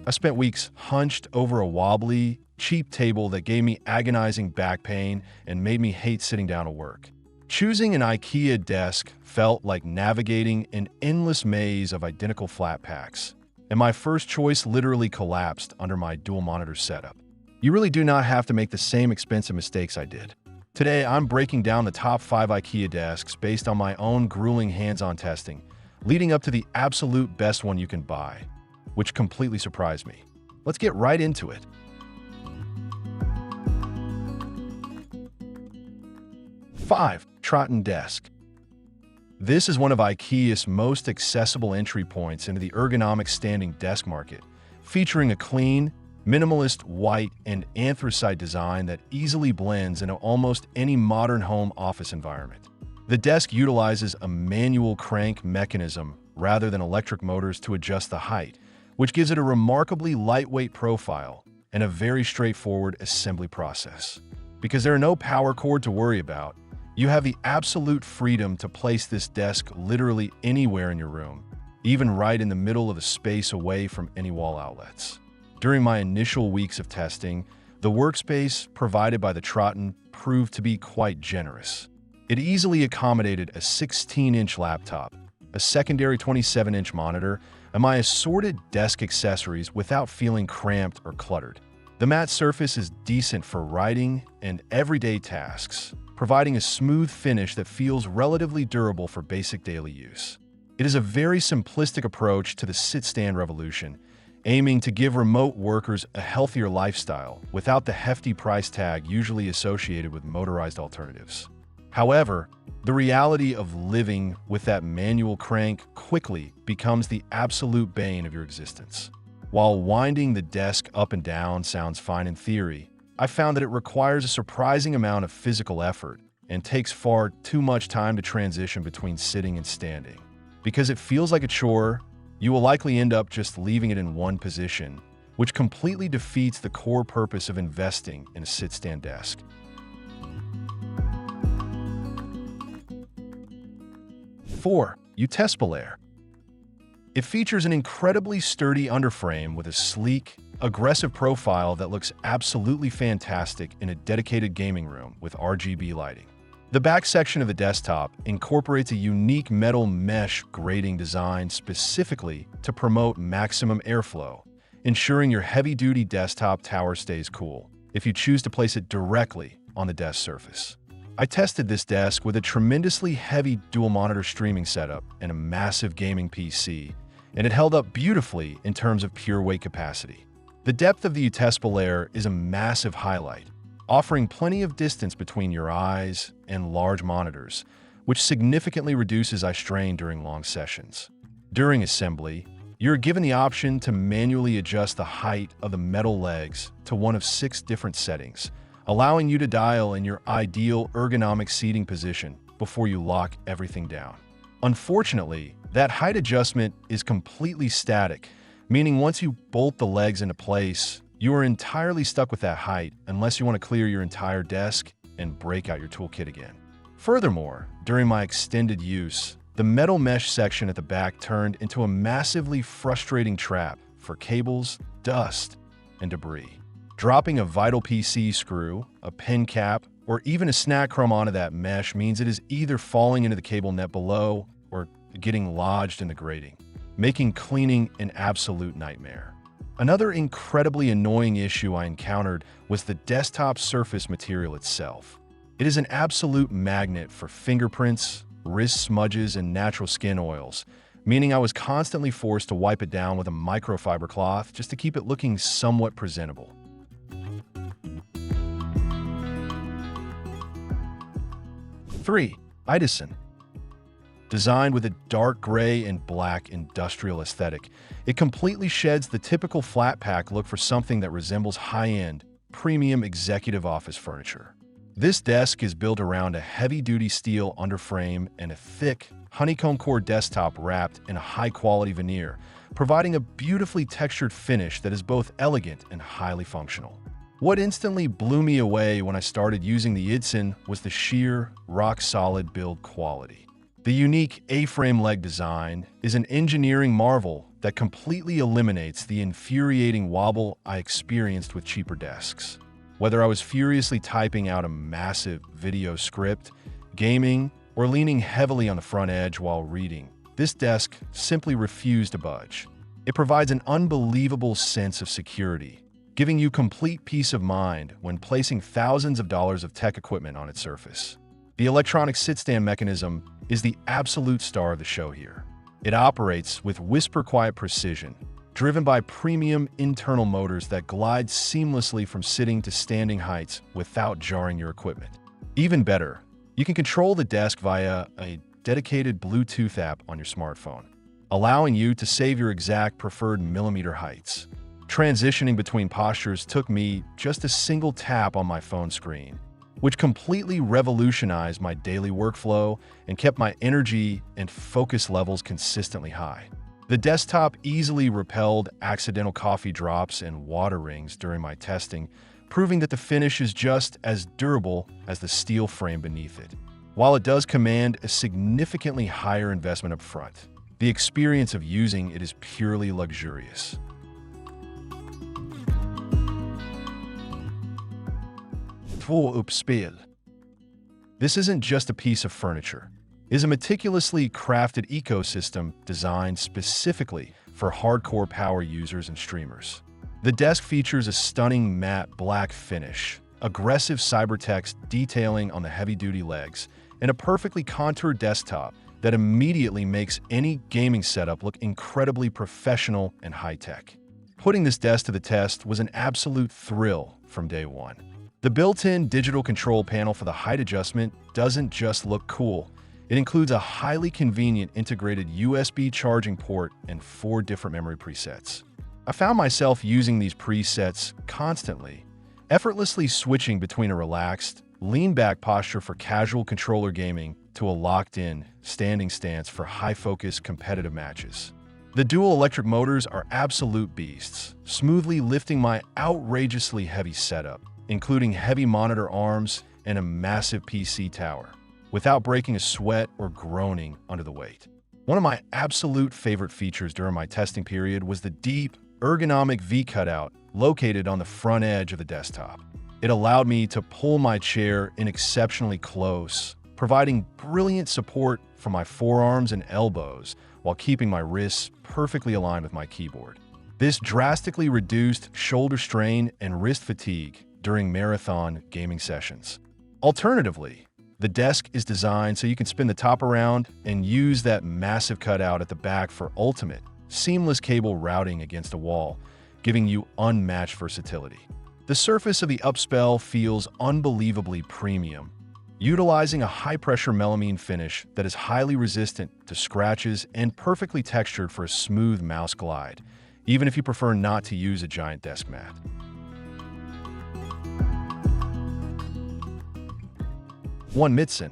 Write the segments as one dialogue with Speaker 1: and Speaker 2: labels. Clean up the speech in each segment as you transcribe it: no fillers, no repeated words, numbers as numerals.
Speaker 1: I spent weeks hunched over a wobbly, cheap table that gave me agonizing back pain and made me hate sitting down to work. Choosing an IKEA desk felt like navigating an endless maze of identical flat packs, and my first choice literally collapsed under my dual monitor setup. You really do not have to make the same expensive mistakes I did. Today, I'm breaking down the top 5 IKEA desks based on my own grueling hands-on testing, leading up to the absolute best one you can buy, which completely surprised me. Let's get right into it. 5. TROTTEN Desk. This is one of IKEA's most accessible entry points into the ergonomic standing desk market, featuring a clean, minimalist white and anthracite design that easily blends into almost any modern home office environment. The desk utilizes a manual crank mechanism rather than electric motors to adjust the height, which gives it a remarkably lightweight profile and a very straightforward assembly process. Because there are no power cord to worry about, you have the absolute freedom to place this desk literally anywhere in your room, even right in the middle of the space away from any wall outlets. During my initial weeks of testing, the workspace provided by the TROTTEN proved to be quite generous. It easily accommodated a 16-inch laptop, a secondary 27-inch monitor, and my assorted desk accessories without feeling cramped or cluttered. The matte surface is decent for writing and everyday tasks, providing a smooth finish that feels relatively durable for basic daily use. It is a very simplistic approach to the sit-stand revolution, aiming to give remote workers a healthier lifestyle without the hefty price tag usually associated with motorized alternatives. However, the reality of living with that manual crank quickly becomes the absolute bane of your existence. While winding the desk up and down sounds fine in theory, I found that it requires a surprising amount of physical effort and takes far too much time to transition between sitting and standing. Because it feels like a chore, you will likely end up just leaving it in one position, which completely defeats the core purpose of investing in a sit-stand desk. 4. UTESPELARE. It features an incredibly sturdy underframe with a sleek, aggressive profile that looks absolutely fantastic in a dedicated gaming room with RGB lighting. The back section of the desktop incorporates a unique metal mesh grating design specifically to promote maximum airflow, ensuring your heavy-duty desktop tower stays cool if you choose to place it directly on the desk surface. I tested this desk with a tremendously heavy dual-monitor streaming setup and a massive gaming PC, and it held up beautifully in terms of pure weight capacity. The depth of the UTESPELARE is a massive highlight, offering plenty of distance between your eyes and large monitors, which significantly reduces eye strain during long sessions. During assembly, you're given the option to manually adjust the height of the metal legs to one of 6 different settings, allowing you to dial in your ideal ergonomic seating position before you lock everything down. Unfortunately, that height adjustment is completely static, meaning once you bolt the legs into place, you are entirely stuck with that height unless you want to clear your entire desk and break out your toolkit again. Furthermore, during my extended use, the metal mesh section at the back turned into a massively frustrating trap for cables, dust, and debris. Dropping a vital PC screw, a pen cap, or even a snack crumb onto that mesh means it is either falling into the cable net below or getting lodged in the grating, making cleaning an absolute nightmare. Another incredibly annoying issue I encountered was the desktop surface material itself. It is an absolute magnet for fingerprints, wrist smudges, and natural skin oils, meaning I was constantly forced to wipe it down with a microfiber cloth just to keep it looking somewhat presentable. 3. IDÅSEN. Designed with a dark gray and black industrial aesthetic, it completely sheds the typical flat pack look for something that resembles high-end, premium executive office furniture. This desk is built around a heavy-duty steel underframe and a thick, honeycomb core desktop wrapped in a high-quality veneer, providing a beautifully textured finish that is both elegant and highly functional. What instantly blew me away when I started using the IDÅSEN was the sheer, rock-solid build quality. The unique A-frame leg design is an engineering marvel that completely eliminates the infuriating wobble I experienced with cheaper desks. Whether I was furiously typing out a massive video script, gaming, or leaning heavily on the front edge while reading, this desk simply refused to budge. It provides an unbelievable sense of security, giving you complete peace of mind when placing thousands of dollars of tech equipment on its surface. The electronic sit-stand mechanism is the absolute star of the show here. It operates with whisper-quiet precision, driven by premium internal motors that glide seamlessly from sitting to standing heights without jarring your equipment. Even better, you can control the desk via a dedicated Bluetooth app on your smartphone, allowing you to save your exact preferred millimeter heights. Transitioning between postures took me just a single tap on my phone screen, which completely revolutionized my daily workflow and kept my energy and focus levels consistently high. The desktop easily repelled accidental coffee drops and water rings during my testing, proving that the finish is just as durable as the steel frame beneath it. While it does command a significantly higher investment up front, the experience of using it is purely luxurious. UPPSPEL. This isn't just a piece of furniture. It is a meticulously crafted ecosystem designed specifically for hardcore power users and streamers. The desk features a stunning matte black finish, aggressive cybertext detailing on the heavy-duty legs, and a perfectly contoured desktop that immediately makes any gaming setup look incredibly professional and high-tech. Putting this desk to the test was an absolute thrill from day one. The built-in digital control panel for the height adjustment doesn't just look cool. It includes a highly convenient integrated USB charging port and 4 different memory presets. I found myself using these presets constantly, effortlessly switching between a relaxed, lean-back posture for casual controller gaming to a locked-in, standing stance for high-focus competitive matches. The dual electric motors are absolute beasts, smoothly lifting my outrageously heavy setup, including heavy monitor arms and a massive PC tower, without breaking a sweat or groaning under the weight. One of my absolute favorite features during my testing period was the deep, ergonomic V cutout located on the front edge of the desktop. It allowed me to pull my chair in exceptionally close, providing brilliant support for my forearms and elbows while keeping my wrists perfectly aligned with my keyboard. This drastically reduced shoulder strain and wrist fatigue during marathon gaming sessions. Alternatively, the desk is designed so you can spin the top around and use that massive cutout at the back for ultimate, seamless cable routing against a wall, giving you unmatched versatility. The surface of the UPPSPEL feels unbelievably premium, utilizing a high-pressure melamine finish that is highly resistant to scratches and perfectly textured for a smooth mouse glide, even if you prefer not to use a giant desk mat. MITTZON.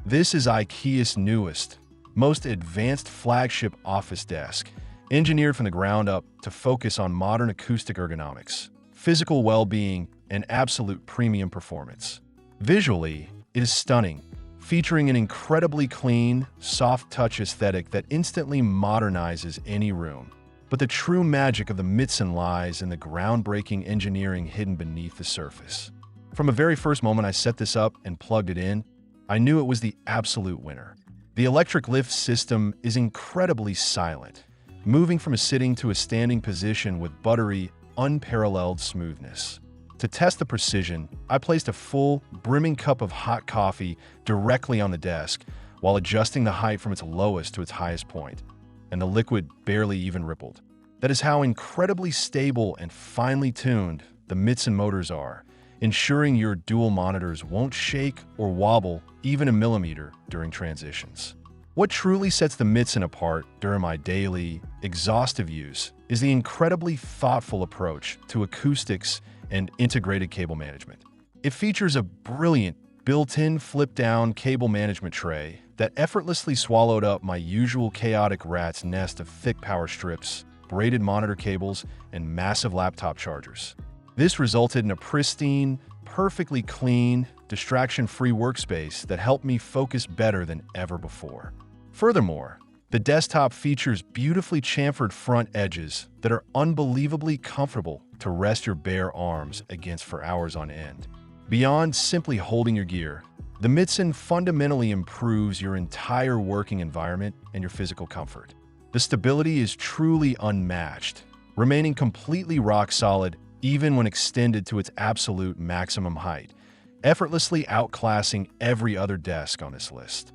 Speaker 1: This is IKEA's newest, most advanced flagship office desk, engineered from the ground up to focus on modern acoustic ergonomics, physical well-being, and absolute premium performance. Visually, it is stunning, featuring an incredibly clean, soft-touch aesthetic that instantly modernizes any room. But the true magic of the MITTZON lies in the groundbreaking engineering hidden beneath the surface. From the very first moment I set this up and plugged it in, I knew it was the absolute winner. The electric lift system is incredibly silent, moving from a sitting to a standing position with buttery, unparalleled smoothness. To test the precision, I placed a full, brimming cup of hot coffee directly on the desk while adjusting the height from its lowest to its highest point, and the liquid barely even rippled. That is how incredibly stable and finely tuned the MITTZON motors are, ensuring your dual monitors won't shake or wobble even a millimeter during transitions. What truly sets the MITTZON apart during my daily, exhaustive use is the incredibly thoughtful approach to acoustics and integrated cable management. It features a brilliant, built-in flip-down cable management tray that effortlessly swallowed up my usual chaotic rat's nest of thick power strips, braided monitor cables, and massive laptop chargers. This resulted in a pristine, perfectly clean, distraction-free workspace that helped me focus better than ever before. Furthermore, the desktop features beautifully chamfered front edges that are unbelievably comfortable to rest your bare arms against for hours on end. Beyond simply holding your gear, the MITTZON fundamentally improves your entire working environment and your physical comfort. The stability is truly unmatched, remaining completely rock solid even when extended to its absolute maximum height, effortlessly outclassing every other desk on this list.